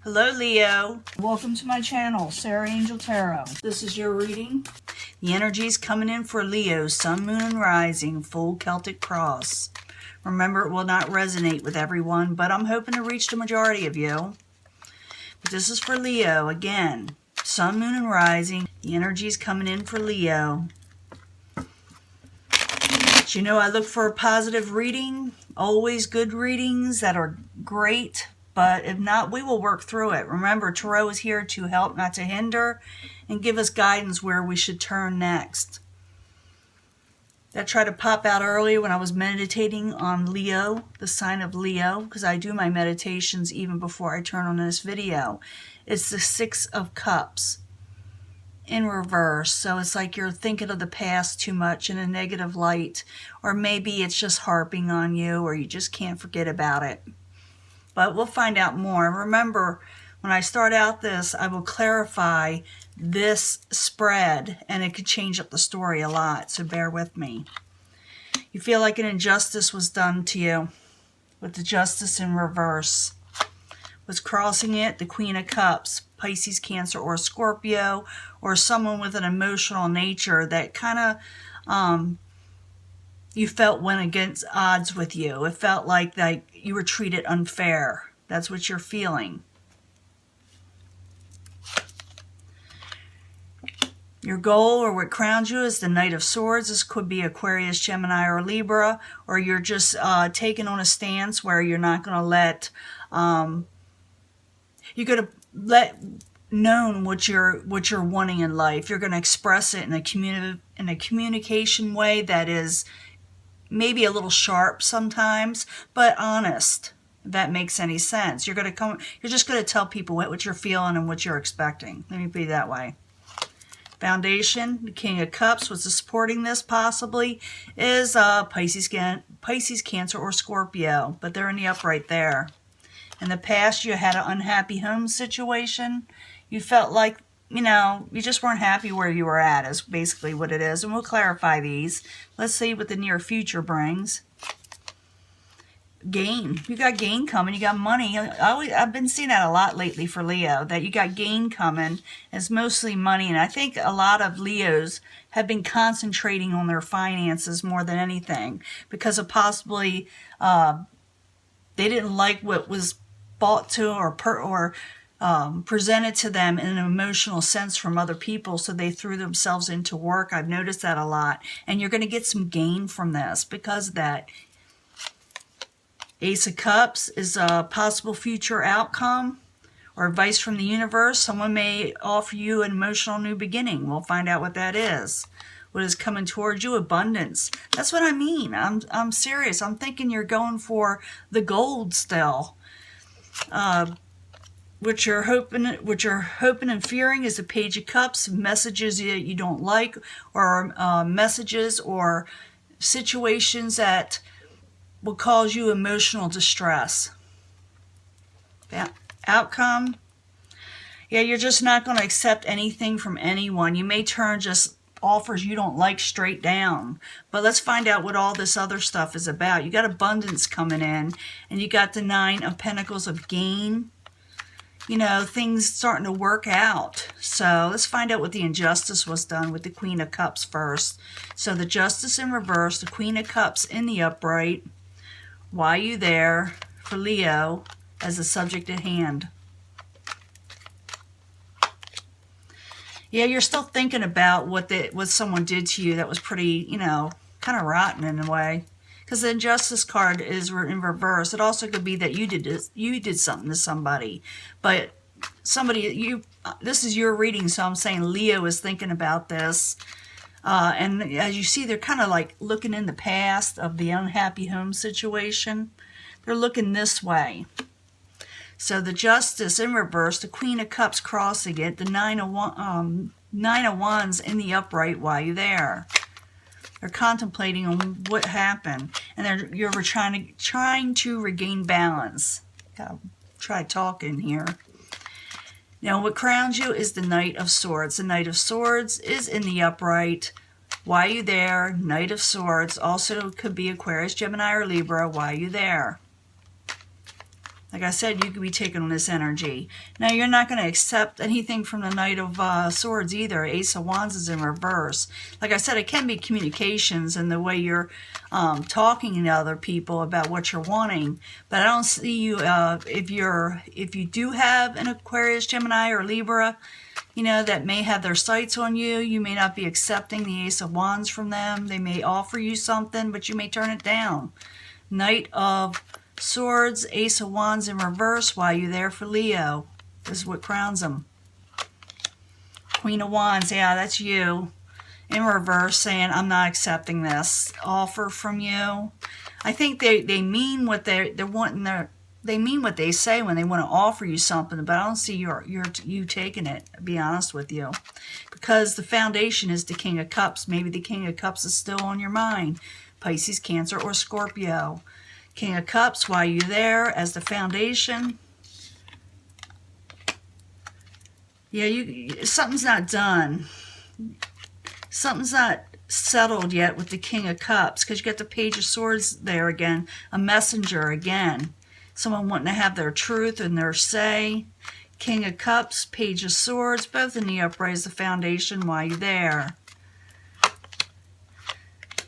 Hello, Leo. Welcome to my channel, Sarah Angel Tarot. This is your reading. The energy's coming in for Leo, Sun, Moon, and Rising, full Celtic cross. Remember, it will not resonate with everyone, but I'm hoping to reach the majority of you. But this is for Leo, again. Sun, Moon, and Rising. The energy's coming in for Leo. But you know, I look for a positive reading. Always good readings that are great. But if not, we will work through it. Remember, Tarot is here to help, not to hinder, and give us guidance where we should turn next. That tried to pop out earlier when I was meditating on Leo, the sign of Leo, because I do my meditations even before I turn on this video. It's the Six of Cups in reverse. So it's like you're thinking of the past too much in a negative light, or maybe it's just harping on you, or you just can't forget about it. But we'll find out more. Remember, when I start out this, I will clarify this spread, and it could change up the story a lot, so bear with me. You feel like an injustice was done to you with the Justice in reverse. What's crossing it? The Queen of Cups, Pisces, Cancer, or Scorpio, or someone with an emotional nature that kind of you felt went against odds with you. It felt like you were treated unfair. That's what you're feeling. Your goal, or what crowns you, is the Knight of Swords. This could be Aquarius, Gemini, or Libra, or you're just taking on a stance where you're not going to let you're going to let known what you're wanting in life. You're going to express it in a communication way that is maybe a little sharp sometimes, but honest, if that makes any sense. You're just going to tell people what you're feeling and what you're expecting. Let me be that way. Foundation, the King of Cups, what's supporting this possibly is Pisces, Cancer, or Scorpio, but they're in the upright there. In the past, you had an unhappy home situation. You felt like, you know, you just weren't happy where you were at, is basically what it is. And we'll clarify these. Let's see what the near future brings. Gain. You got gain coming. You got money. I've been seeing that a lot lately for Leo, that you got gain coming. It's mostly money. And I think a lot of Leos have been concentrating on their finances more than anything, because of possibly they didn't like what was bought to or presented to them in an emotional sense from other people, so they threw themselves into work. I've noticed that a lot, and you're going to get some gain from this because of that. Ace of Cups is a possible future outcome or advice from the universe. Someone may offer you an emotional new beginning. We'll find out what that is. What is coming towards you? Abundance. That's what I mean. I'm serious. I'm thinking you're going for the gold still. What you're hoping and fearing is the Page of Cups, messages that you don't like, or messages or situations that will cause you emotional distress. Yeah. Outcome. Yeah, you're just not going to accept anything from anyone. You may turn just offers you don't like straight down. But let's find out what all this other stuff is about. You got abundance coming in, and you got the Nine of Pentacles of gain. You know, things starting to work out. So let's find out what the injustice was done with the Queen of Cups first. So the Justice in reverse, the Queen of Cups in the upright. Why you there for Leo as the subject at hand? Yeah, you're still thinking about what someone did to you that was pretty, you know, kind of rotten in a way. Because the Injustice card is in reverse. It also could be that you did something to somebody, but this is your reading, so I'm saying Leo is thinking about this. And as you see, they're kind of like looking in the past of the unhappy home situation. They're looking this way. So the Justice in reverse, the Queen of Cups crossing it, the Nine of Wands in the upright. Why you there? They're contemplating on what happened, and you're trying to regain balance. Gotta try talking here. Now, what crowns you is the Knight of Swords. The Knight of Swords is in the upright. Why you there? Knight of Swords also could be Aquarius, Gemini, or Libra. Why you there? Like I said, you could be taking on this energy. Now, you're not going to accept anything from the Knight of Swords either. Ace of Wands is in reverse. Like I said, it can be communications and the way you're talking to other people about what you're wanting. But I don't see you, if you do have an Aquarius, Gemini, or Libra, you know, that may have their sights on you. You may not be accepting the Ace of Wands from them. They may offer you something, but you may turn it down. Knight of Swords, Ace of Wands in reverse. Why are you there for Leo? This is what crowns them. Queen of Wands, yeah, that's you. In reverse, saying, I'm not accepting this offer from you. I think they mean what they're wanting. They mean what they say when they want to offer you something, but I don't see you taking it, to be honest with you. Because the foundation is the King of Cups. Maybe the King of Cups is still on your mind. Pisces, Cancer, or Scorpio. King of Cups, why are you there as the foundation? Yeah, something's not done. Something's not settled yet with the King of Cups, because you got the Page of Swords there again, a messenger again. Someone wanting to have their truth and their say. King of Cups, Page of Swords, both in the upright as the foundation. Why are you there?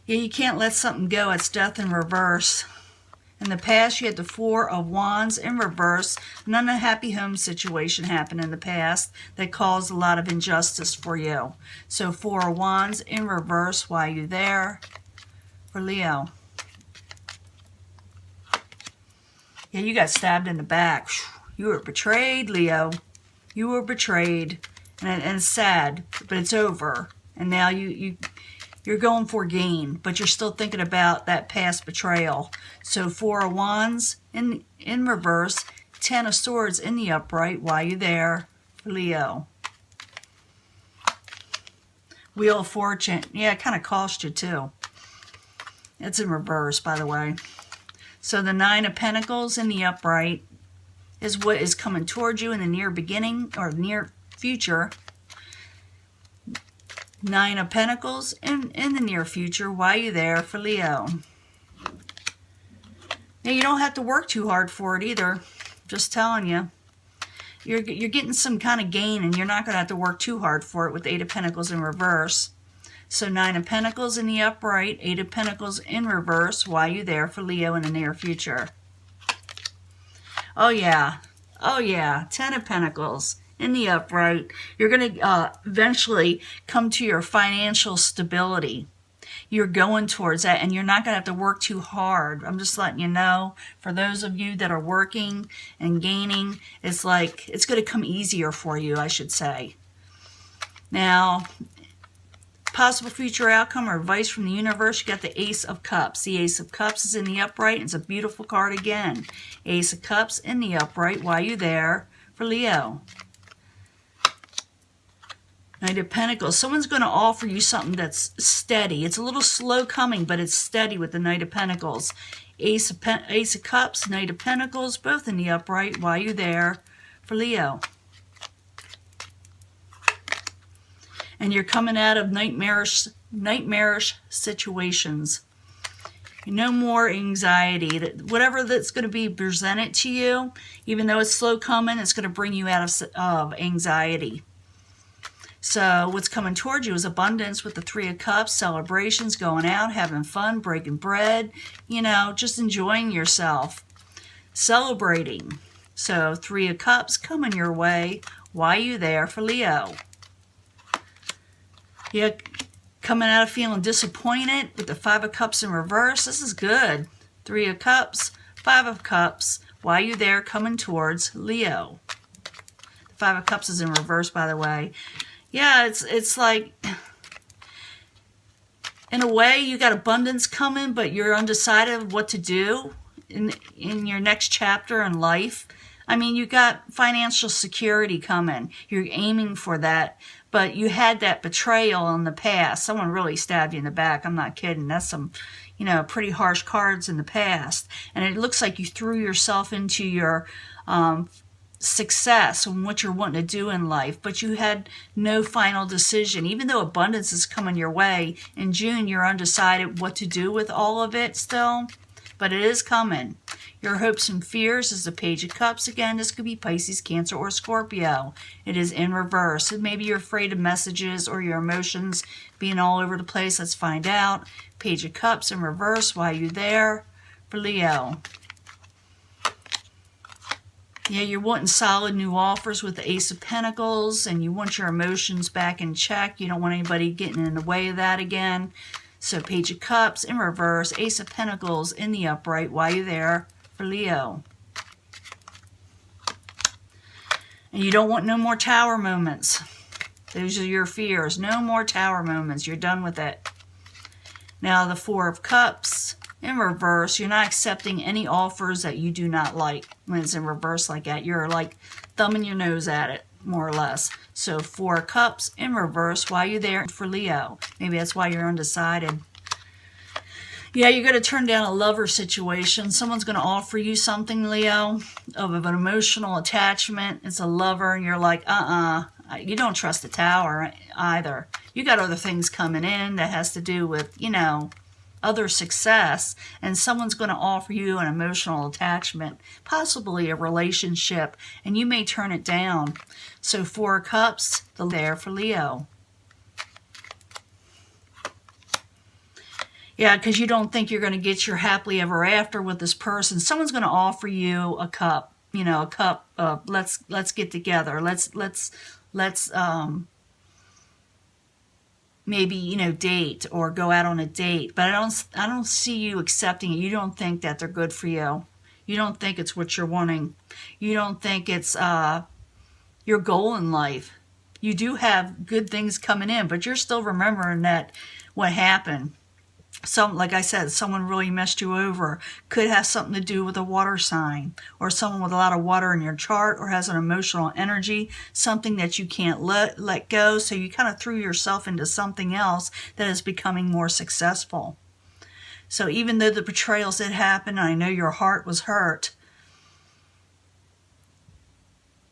Yeah, you can't let something go. It's death in reverse. In the past, you had the Four of Wands in reverse. An unhappy home situation happened in the past that caused a lot of injustice for you. So Four of Wands in reverse. Why are you there? For Leo. Yeah, you got stabbed in the back. You were betrayed, Leo. You were betrayed. And it's sad, but it's over. And now you're going for gain, but you're still thinking about that past betrayal. So Four of Wands in reverse, Ten of Swords in the upright. Why are you there? For Leo. Wheel of Fortune. Yeah, it kind of cost you too. It's in reverse, by the way. So the Nine of Pentacles in the upright is what is coming towards you in the near beginning or near future. Nine of Pentacles in the near future. Why are you there? For Leo. Now, you don't have to work too hard for it either. Just telling you. You're getting some kind of gain, and you're not going to have to work too hard for it with the Eight of Pentacles in reverse. So Nine of Pentacles in the upright, Eight of Pentacles in reverse. Why are you there? For Leo in the near future. Oh, yeah. Oh, yeah. Ten of Pentacles in the upright. You're going to eventually come to your financial stability. You're going towards that, and you're not going to have to work too hard. I'm just letting you know, for those of you that are working and gaining, it's like it's going to come easier for you, I should say. Now, possible future outcome or advice from the universe, you got the Ace of Cups. The Ace of Cups is in the upright, and it's a beautiful card again. Ace of Cups in the upright. Why are you there? For Leo. Knight of Pentacles. Someone's going to offer you something that's steady. It's a little slow coming, but it's steady with the Knight of Pentacles. Ace of Cups, Knight of Pentacles, both in the upright. Why are you there? For Leo. And you're coming out of nightmarish situations. No more anxiety. Whatever that's going to be presented to you, even though it's slow coming, it's going to bring you out of anxiety. So what's coming towards you is abundance with the Three of Cups, celebrations, going out, having fun, breaking bread, you know, just enjoying yourself, celebrating. So Three of Cups coming your way. Why are you there? For Leo. Yeah, coming out of feeling disappointed with the Five of Cups in reverse. This is good. Three of Cups, Five of Cups. Why are you there? Coming towards Leo. The Five of Cups is in reverse, by the way. Yeah, it's like, in a way, you got abundance coming, but you're undecided of what to do in your next chapter in life. I mean, you got financial security coming. You're aiming for that, but you had that betrayal in the past. Someone really stabbed you in the back. I'm not kidding. That's some, you know, pretty harsh cards in the past. And it looks like you threw yourself into your success and what you're wanting to do in life, but you had no final decision. Even though abundance is coming your way, in June you're undecided what to do with all of it still. but it is coming. Your hopes and fears is the Page of Cups. Again, this could be Pisces, Cancer, or Scorpio. It is in reverse. And maybe you're afraid of messages or your emotions being all over the place. Let's find out. Page of Cups in reverse. Why are you there? For Leo. Yeah, you're wanting solid new offers with the Ace of Pentacles, and you want your emotions back in check. You don't want anybody getting in the way of that again. So Page of Cups in reverse, Ace of Pentacles in the upright. Why are you there? For Leo. And you don't want no more tower moments. Those are your fears. No more tower moments. You're done with it. Now the Four of Cups in reverse. You're not accepting any offers that you do not like when it's in reverse like that. You're like thumbing your nose at it, more or less. So Four of Cups in reverse. Why are you there? For Leo. Maybe that's why you're undecided. Yeah, you're going to turn down a lover situation. Someone's going to offer you something, Leo, of an emotional attachment. It's a lover, and you're like, you don't trust the Tower either. You got other things coming in that has to do with, you know, other success, and someone's going to offer you an emotional attachment, possibly a relationship, and you may turn it down. So Four of Cups, there for Leo. Yeah, because you don't think you're going to get your happily ever after with this person. Someone's going to offer you a cup, you know, a cup of let's get together. Let's maybe, you know, date or go out on a date. But I don't see you accepting it. You don't think that they're good for you. You don't think it's what you're wanting. You don't think it's your goal in life. You do have good things coming in, but you're still remembering that what happened. Like I said, someone really messed you over. Could have something to do with a water sign, or someone with a lot of water in your chart, or has an emotional energy, something that you can't let go. So you kind of threw yourself into something else that is becoming more successful. So even though the betrayals did happen, and I know your heart was hurt,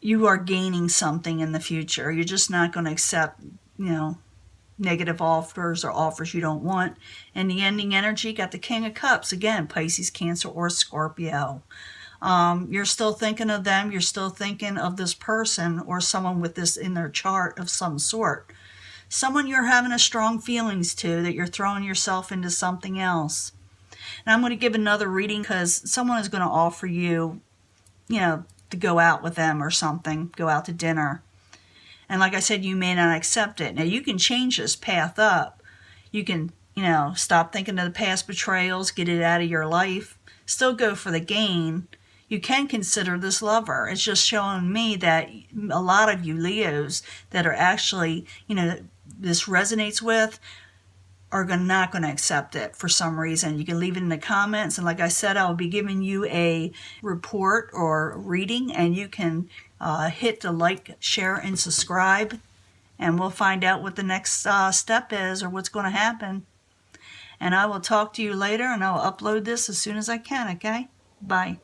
you are gaining something in the future. You're just not going to accept, you know, negative offers or offers you don't want. And the ending energy got the King of Cups. Again, Pisces, Cancer, or Scorpio. You're still thinking of them. You're still thinking of this person or someone with this in their chart of some sort. Someone you're having a strong feelings to, that you're throwing yourself into something else. And I'm going to give another reading because someone is going to offer you, you know, to go out with them or something, go out to dinner. And like I said, you may not accept it. Now, you can change this path up. You can, you know, stop thinking of the past betrayals, get it out of your life, still go for the gain. You can consider this lover. It's just showing me that a lot of you Leos that are actually, you know, this resonates with, are not going to accept it for some reason. You can leave it in the comments. And like I said, I'll be giving you a report or reading, and you can hit the like, share, and subscribe. And we'll find out what the next step is or what's going to happen. And I will talk to you later, and I'll upload this as soon as I can, okay? Bye.